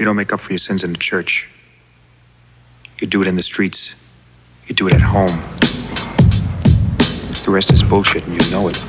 You don't make up for your sins in the church. You do it in the streets. You do it at home. The rest is bullshit and you know it.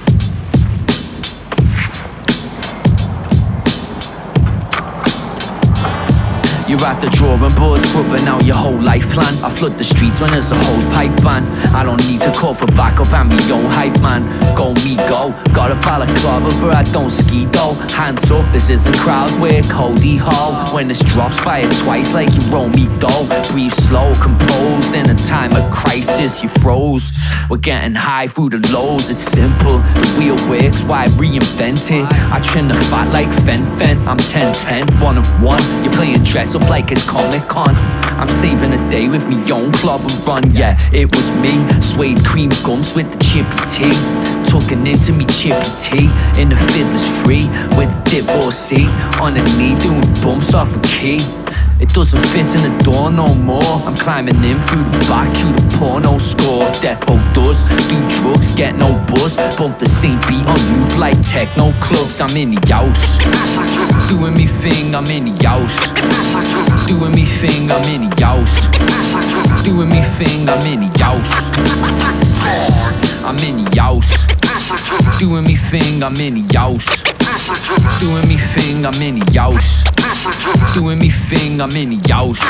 You're at the drawing board, scrubbing out your whole life plan. I flood the streets when there's a hose pipe ban. I don't need to call for backup, I'm my own hype man. Go me go, got a balaclava but I don't ski though. Hands up, this isn't crowd work, holy ho. When this drops by it twice like you roll me dough. Breathe slow, composed, in a time of crisis you froze. We're getting high through the lows, it's simple. The wheel works, why reinvent it? I trim the fat like Fen. I'm 10-10, one of one. You're playing dress up like it's Comic-Con. I'm saving a day with me own club and run, yeah, it was me. Suede cream gums with the chippy tea. Tucking into me chippy tea. In the fiddler's free with the divorcee. On a knee doing bumps off a key. It doesn't fit in the door no more. I'm climbing in through the back, cue the porno score. Defo Duz, do drugs, get no buzz. Bump the same beat on loop like techno clubs. I'm in the house, doing me thing, I'm in the house. Doing me thing, I'm in the house. Doing me thing, I'm in the house. I'm in the house. Doing me thing, I'm in the house. Doing me thing, I'm in the house. Doing me thing, I'm in the house.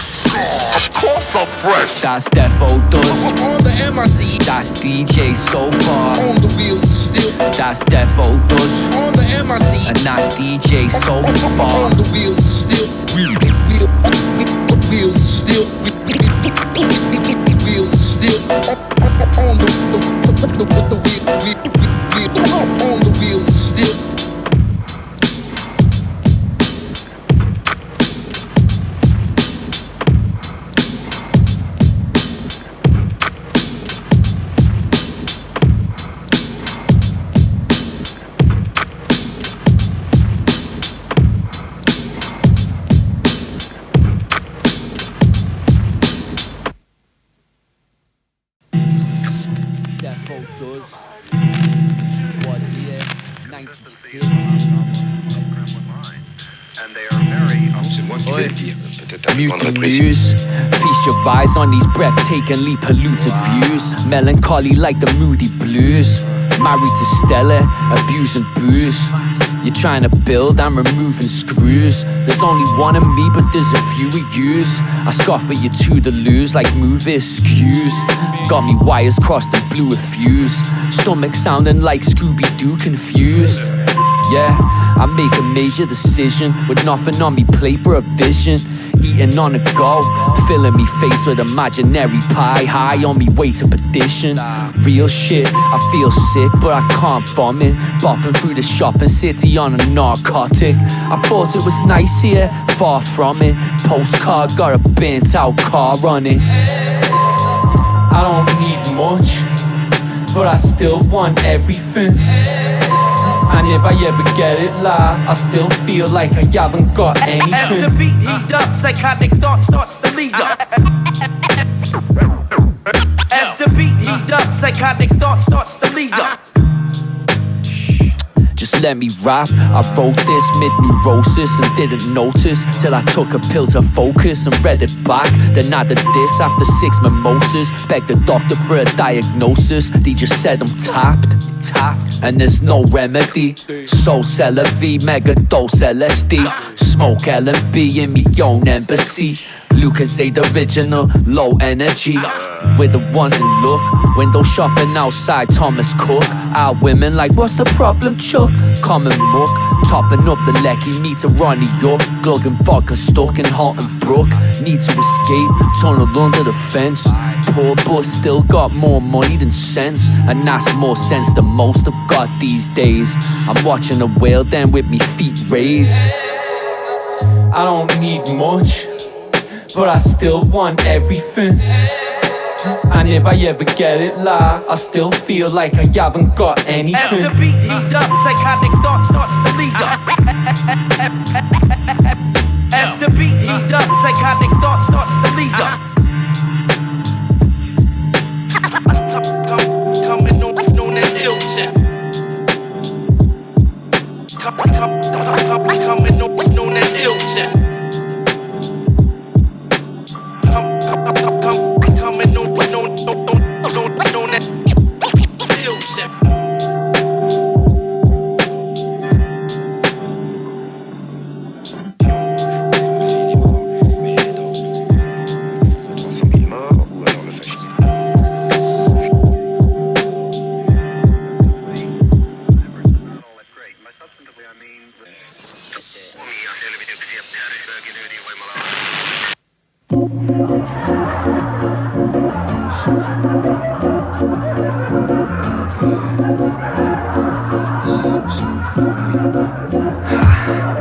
Of course I'm fresh. That's Defo Duz. On the MIC. That's DJ Sobar. On the wheels still. That's Defo Duz. On the MIC. And that's DJ Sobar. On the wheels still. Wheels still. Wheels still. On the wheels still. Defo Duz was here, 96. Mutant muse, feast your eyes on these breathtakingly polluted views. Melancholy like the moody blues. Married to Stella, abusing booze. You're trying to build, I'm removing screws. There's only one of me, but there's a few of yous. I scoff at you to the lose like movie skews. Got me wires crossed and blew a fuse. Stomach sounding like Scooby-Doo confused. Yeah, I make a major decision with nothing on me plate but a vision. Eating on the go, filling me face with imaginary pie. High on me way to perdition. Real shit, I feel sick but I can't vomit. Bopping through the shopping city on a narcotic. I thought it was nice here, far from it. Postcard got a bent out car on it. I don't need much, but I still want everything. And if I ever get it live, I still feel like I haven't got anything. As the beat heat up, psychotic thought starts to lead up. As the beat heat up, psychotic thought starts to lead up. Just let me rap. I wrote this mid-neurosis and didn't notice till I took a pill to focus and read it back. Then added this after 6 mimosas. Begged the doctor for a diagnosis. They just said I'm tapped. And there's no remedy. So celery, mega dose LSD. Smoke L&B in me own embassy. Lucasade original, low energy. With a wanting look. Window shopping outside Thomas Cook. Our women like, what's the problem, Chuck? Common muck. Topping up the Lecky, need to run York. Glugging vodka stuck in Halton Brook. Need to escape, tunnel under the fence. Poor but still got more money than sense. And that's more sense than most have got these days. I'm watching a whale then with me feet raised. I don't need much, but I still want everything. And if I ever get it live, I still feel like I haven't got anything. As the beat heat up, psychotic thought starts to lead up. As the beat heat up, psychotic thought starts to lead up. Coming on that ill tip. Coming on that ill tip.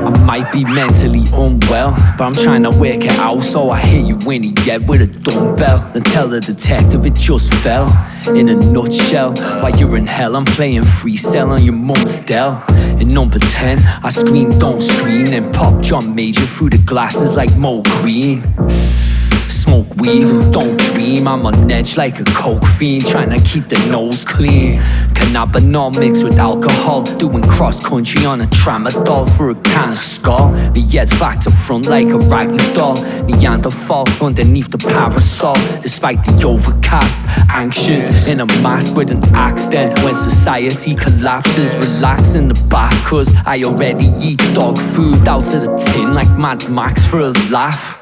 I might be mentally unwell, but I'm trying to work it out. So I hit you in the head with a dumbbell, then tell the detective it just fell. In a nutshell, while you're in hell, I'm playing free cell on your mum's Dell. In number 10, I scream, don't scream, then pop John Major through the glasses like Mo Green. Smoke weed and don't dream. I'm on edge like a coke fiend, trying to keep the nose clean. Cannabinol mixed with alcohol, doing cross country on a tramadol for a can of skull. Me head's back to front like a ragdoll, Neanderthal underneath the parasol. Despite the overcast, anxious in a mask with an axe. Then when society collapses, relax in the back, cause I already eat dog food out of the tin like Mad Max for a laugh.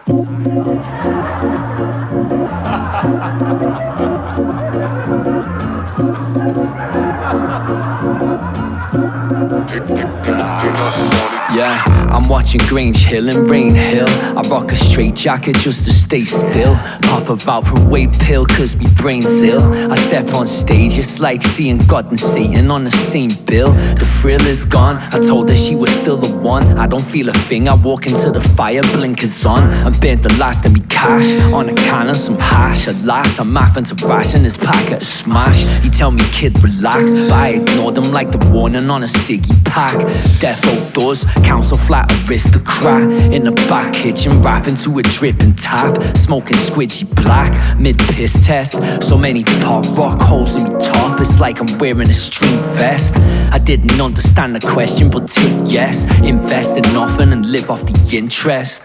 Yeah, I'm watching Grange Hill and Rain Hill. I rock a straight jacket just to stay still. Pop a Valproate pill cause me brain's ill. I step on stage, it's like seeing God and Satan on the same bill. The thrill is gone, I told her she was still the one. I don't feel a thing, I walk into the fire, blinkers on. I bent the last of me cash on a can of some hash. Alas, I'm laughing to ration this packet of smash. You tell me kid relax, but I ignore them like the warning on a ciggie pack. Defo Duz, council flat aristocrat. In the back kitchen, rapping to a dripping tap. Smoking squidgy black, mid-piss test. So many pop rock holes in me top, it's like I'm wearing a string vest. I didn't understand the question, but tick yes. Invest in nothing and live off the interest.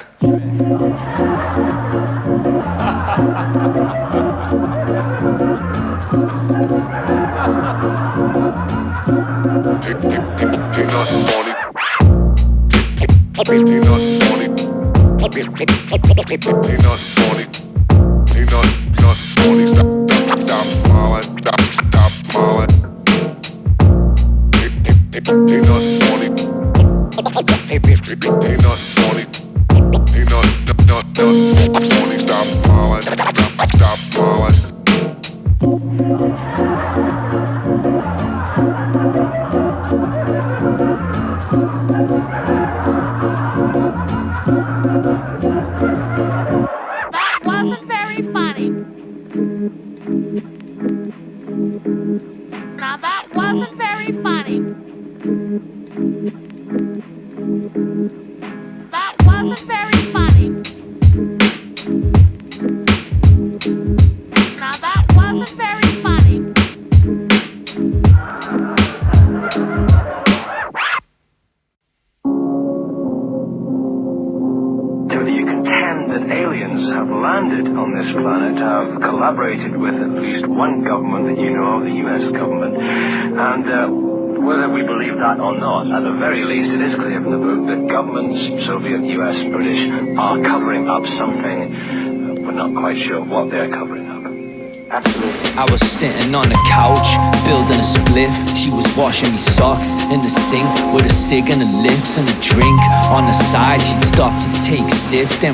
That wasn't very funny. Now that wasn't very funny. That wasn't very funny. Now that wasn't very funny. You contend that aliens have landed on this planet, have collaborated with at least one government that you know of, the US government, and whether we believe that or not, at the very least it is clear from the book that governments, Soviet, US and British, are covering up something. We're not quite sure what they're covering up. Absolutely. I was sitting on the couch, building a spliff. She was washing me socks in the sink with a cig in her lips and a drink. On the side, she'd stop to take sips. Then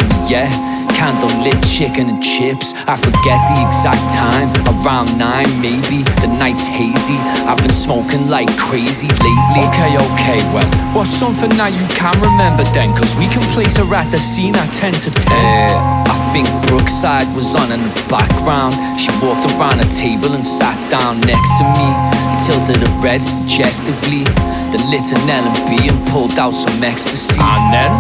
candle-lit chicken and chips. I forget the exact time, around 9 maybe. The night's hazy, I've been smoking like crazy lately. Okay, well, what's something that you can remember then? Cause we can place her at the scene at 10 to 10. I think Brookside was on in the background. She walked around a table and sat down next to me. Tilted her head suggestively, then lit an L&B and pulled out some ecstasy. And then?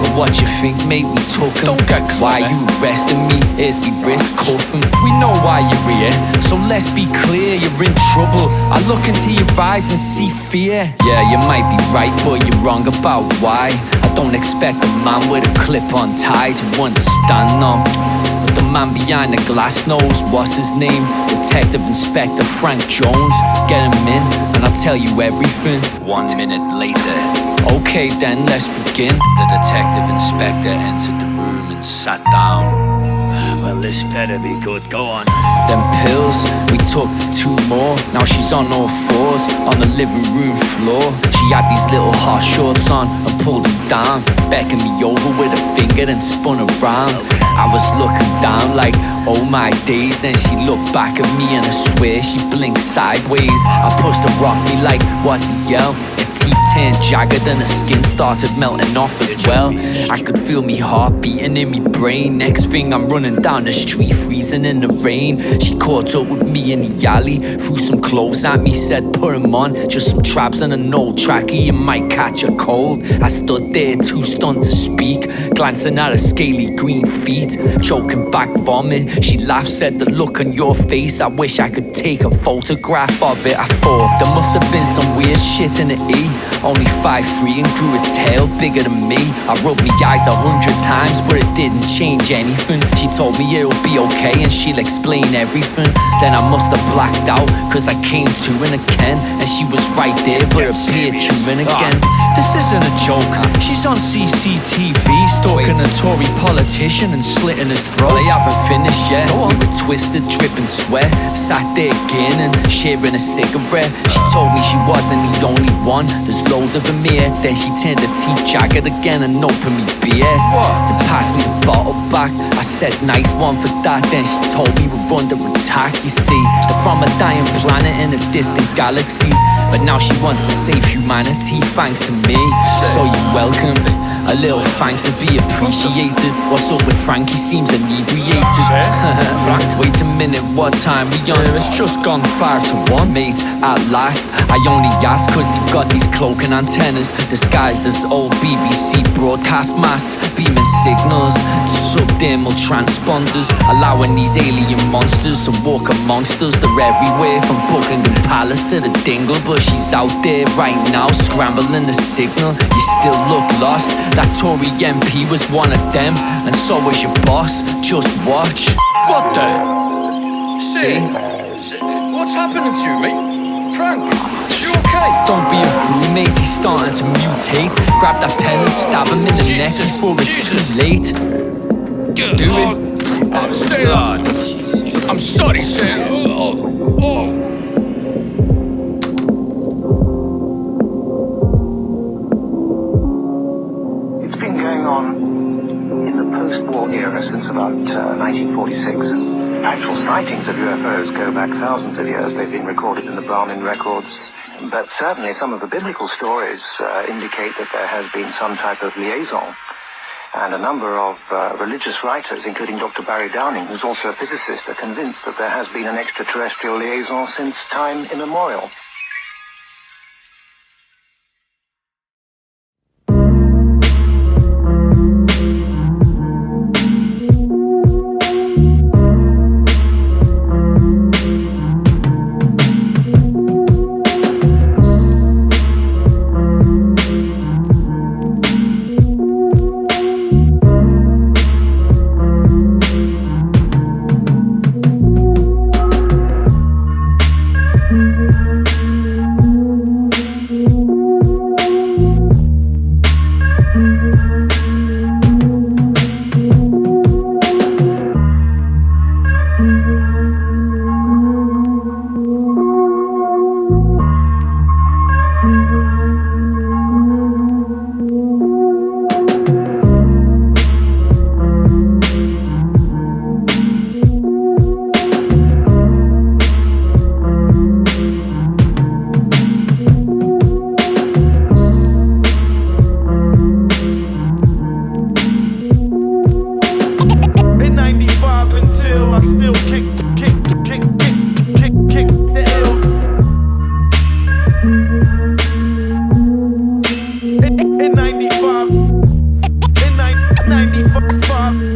Well, what you think, mate, we took him. Don't get clever. Why you arresting me? Is we risk cuffing. We know why you're here, so let's be clear, you're in trouble. I look into your eyes and see fear. Yeah, you might be right, but you're wrong about why. I don't expect a man with a clip-on tie to understand, no. But the man behind the glass knows what's his name. Detective Inspector Frank Jones. Get him in and I'll tell you everything. 1 minute later. Okay then, let's begin. The detective inspector entered the room and sat down. Well, this better be good. Go on. Them pills, we took 2 more. Now she's on all fours, on the living room floor. She had these little hot shorts on and pulled them down, beckoned me over with a finger and spun around. I was looking down like, oh my days. Then she looked back at me and I swear she blinked sideways. I pushed her off me like, what the hell? Her teeth turned jagged and her skin started melting off as well. I could feel me heart beating in me brain. Next thing I'm running down the street, freezing in the rain. She caught up with me in the alley, threw some clothes at me, said put 'em on, just some traps and an old trackie, you might catch a cold. I stood there too stunned to speak, glancing at her scaly green feet, choking back vomit. She laughed, said the look on your face, I wish I could take a photograph of it. I thought there must have been some weird shit in the E. Only 5'3" and grew a tail bigger than me. I rubbed me eyes 100 times but it didn't change anything. She told me it'll be okay and she'll explain everything. Then I must have blacked out, cause I came to in a Ken and she was right there but appeared human again. This isn't a joke, she's on CCTV stalking a Tory politician and slitting his throat. They haven't finished yet, we were twisted, dripping sweat, sat there grinning, sharing a cigarette. She told me she wasn't the only one, there's loads of them here. Then she turned her teeth jagged again and opened me beer. Then passed me the bottle back, I said nice one for that. Then she told me we're under attack, you see. They're from a dying planet in a distant galaxy, but now she wants to save humanity thanks to me. So you're welcome, a little thanks to be appreciated. What's up with Frank? He seems inebriated. Wait a minute, what time we on? It's just gone 5 to 1, mate. At last, I only ask cause they've got these cloaking antennas disguised as old BBC broadcast masts, beaming signals to subdermal transponders, allowing these alien monsters to walk amongst us. They're everywhere from Buckingham Palace to the Dingle, but she's out there right now scrambling the signal. You still look lost, that Tory MP was one of them, and so was your boss. Just watch. What the? See? What's happening to you, mate? Frank, you okay? Don't be a fool, mate, he's starting to mutate. Grab that pen and stab him in the neck before it's too late. Do it. I'm saying, I'm sorry, sir. It's been going on in the post-war era since about 1946. Actual sightings of UFOs go back thousands of years. They've been recorded in the Brahmin records. But certainly some of the biblical stories indicate that there has been some type of liaison. And a number of religious writers, including Dr. Barry Downing, who's also a physicist, are convinced that there has been an extraterrestrial liaison since time immemorial. In 95,